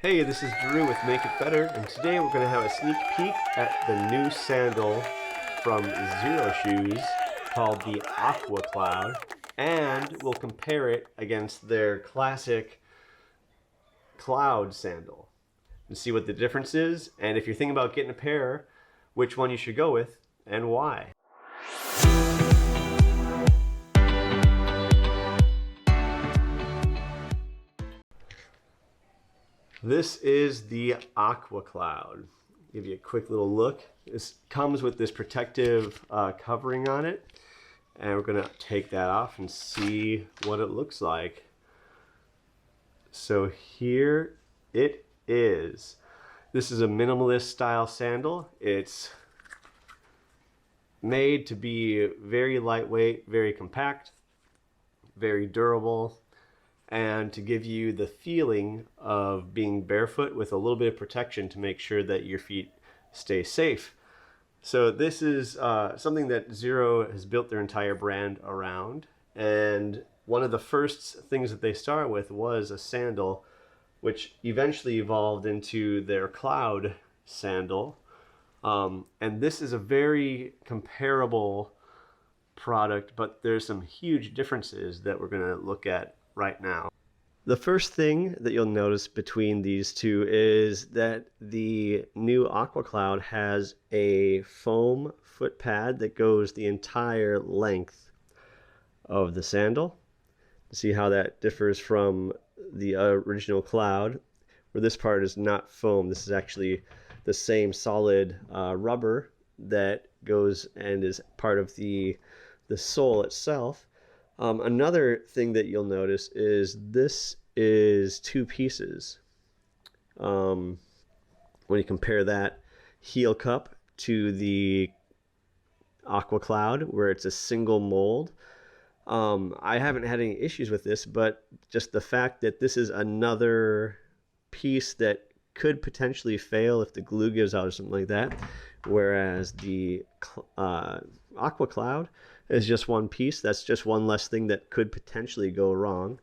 Hey, this is Drew with Make It Better, and today we're going to have a sneak peek at the new sandal from XERO Shoes called the Aqua Cloud, and we'll compare it against their classic Cloud sandal and see what the difference is, and if you're thinking about getting a pair, which one you should go with and why. This is the Aqua Cloud. Give you a quick little look. This comes with this protective covering on it, and we're gonna take that off and see what it looks like. So here it is. This is a minimalist style sandal. It's made to be very lightweight, very compact, very durable, and to give you the feeling of being barefoot with a little bit of protection to make sure that your feet stay safe. So this is something that XERO has built their entire brand around, and one of the first things that they start with was a sandal, which eventually evolved into their Cloud sandal. And this is a very comparable product, but there's some huge differences that we're going to look at right now. The first thing that you'll notice between these two is that the new Aqua Cloud has a foam foot pad that goes the entire length of the sandal. See how that differs from the original Cloud, where this part is not foam. This is actually the same solid rubber that goes and is part of the sole itself. Another thing that you'll notice is this is two pieces. When you compare that heel cup to the Aqua Cloud, where it's a single mold, I haven't had any issues with this, but just the fact that this is another piece that could potentially fail if the glue gives out or something like that, whereas the Aqua Cloud is just one piece. That's just one less thing that could potentially go wrong.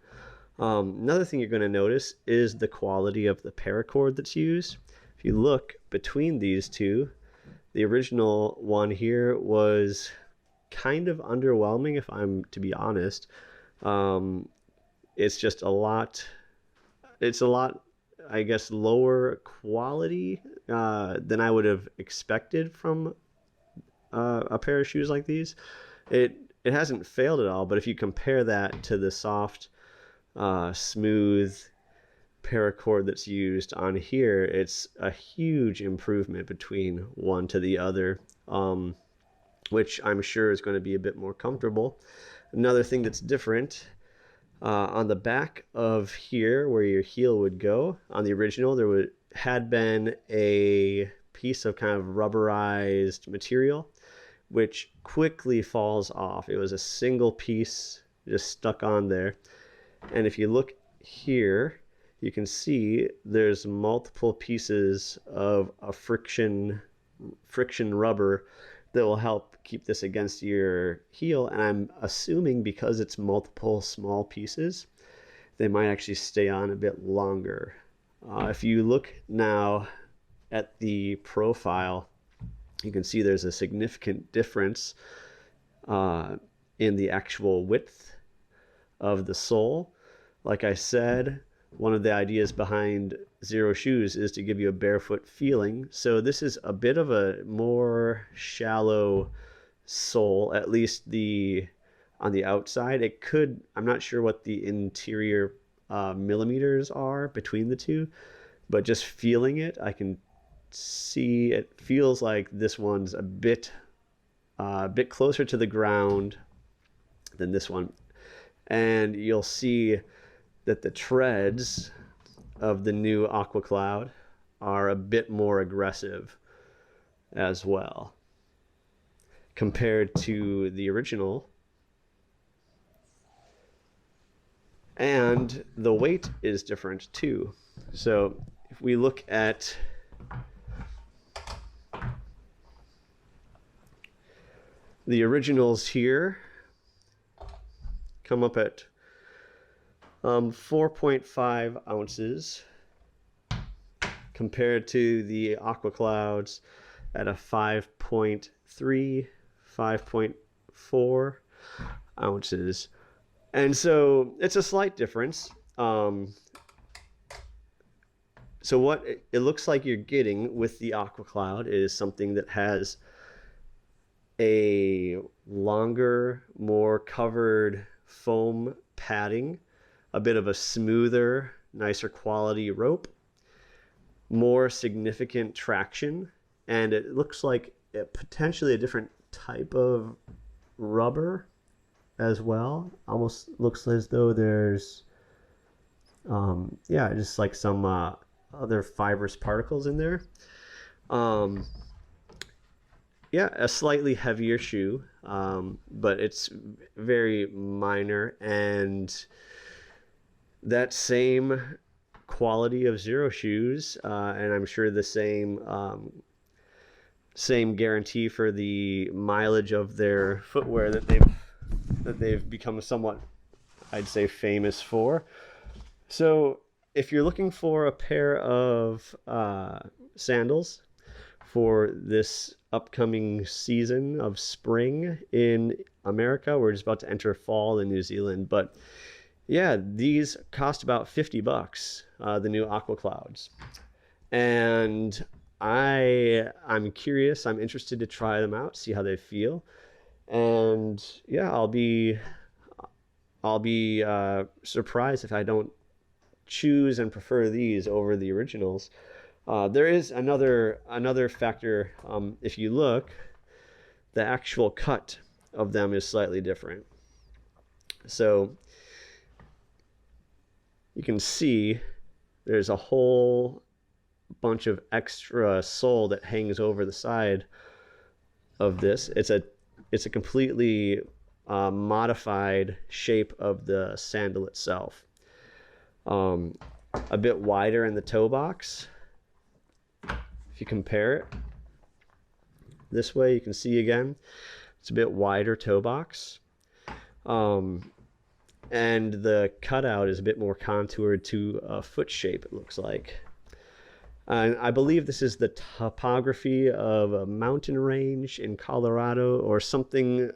Another thing you're going to notice is the quality of the paracord that's used. If you look between these two, the original one here was kind of underwhelming, if I'm to be honest. It's just a lot, I guess, lower quality than I would have expected from a pair of shoes like these. It hasn't failed at all, but if you compare that to the soft, smooth paracord that's used on here, it's a huge improvement between one to the other, which I'm sure is going to be a bit more comfortable. Another thing that's different, on the back of here where your heel would go, on the original there had been a piece of kind of rubberized material which quickly falls off. It was a single piece just stuck on there. And if you look here, you can see there's multiple pieces of a friction rubber that will help keep this against your heel. And I'm assuming because it's multiple small pieces, they might actually stay on a bit longer. If you look now at the profile, you can see there's a significant difference in the actual width of the sole. Like I said, one of the ideas behind XERO Shoes is to give you a barefoot feeling. So this is a bit of a more shallow sole, at least on the outside. It could, I'm not sure what the interior millimeters are between the two, but just feeling it, I can see it feels like this one's a bit closer to the ground than this one. And you'll see that the treads of the new Aqua Cloud are a bit more aggressive as well compared to the original. And the weight is different too. So if we look at the originals here, come up at 4.5 ounces, compared to the Aqua Clouds at a 5.3, 5.4 ounces. And so it's a slight difference. So what it looks like you're getting with the Aqua Cloud is something that has a longer, more covered foam padding, a bit of a smoother, nicer quality rope, more significant traction, and it looks like potentially a different type of rubber as well. Almost looks as though there's just like some other fibrous particles in there. A slightly heavier shoe, but it's very minor, and that same quality of XERO shoes, and I'm sure the same guarantee for the mileage of their footwear that they've become somewhat, I'd say, famous for. So if you're looking for a pair of sandals for this upcoming season of spring in America, we're just about to enter fall in New Zealand, but yeah, these cost about $50, the new Aqua Clouds. And I'm curious, I'm interested to try them out, see how they feel. And yeah, I'll be surprised if I don't choose and prefer these over the originals. There is another factor. If you look, the actual cut of them is slightly different. So you can see there's a whole bunch of extra sole that hangs over the side of this. It's a completely modified shape of the sandal itself. A bit wider in the toe box. If you compare it this way, you can see again, it's a bit wider toe box. And the cutout is a bit more contoured to a foot shape, it looks like. And I believe this is the topography of a mountain range in Colorado or something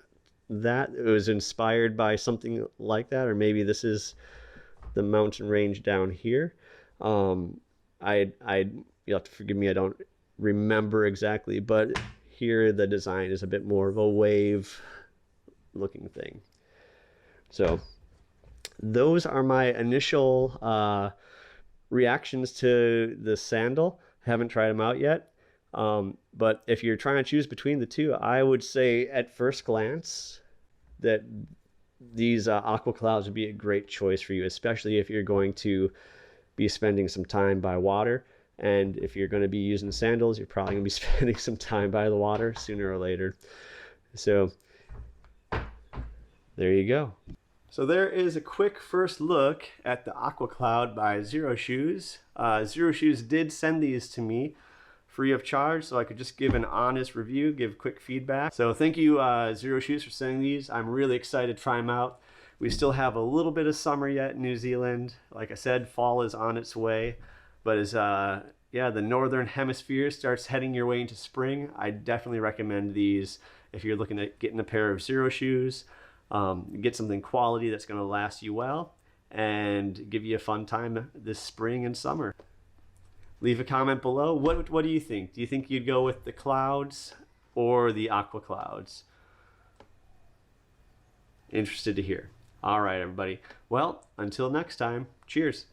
that was inspired by something like that, or maybe this is the mountain range down here. You'll have to forgive me, I don't remember exactly, but here the design is a bit more of a wave looking thing. So those are my initial reactions to the sandal. I haven't tried them out yet, but if you're trying to choose between the two, I would say at first glance that these Aqua Clouds would be a great choice for you, especially if you're going to be spending some time by water. And if you're going to be using sandals, you're probably going to be spending some time by the water sooner or later. So there you go. So there is a quick first look at the Aqua Cloud by XERO Shoes. XERO Shoes did send these to me free of charge, so I could just give an honest review, give quick feedback. So thank you, XERO Shoes, for sending these. I'm really excited to try them out. We still have a little bit of summer yet in New Zealand. Like I said, fall is on its way. But as the northern hemisphere starts heading your way into spring, I definitely recommend these if you're looking at getting a pair of XERO shoes. Get something quality that's going to last you well and give you a fun time this spring and summer. Leave a comment below. What do you think? Do you think you'd go with the Clouds or the Aqua Clouds? Interested to hear. All right, everybody. Well, until next time, cheers.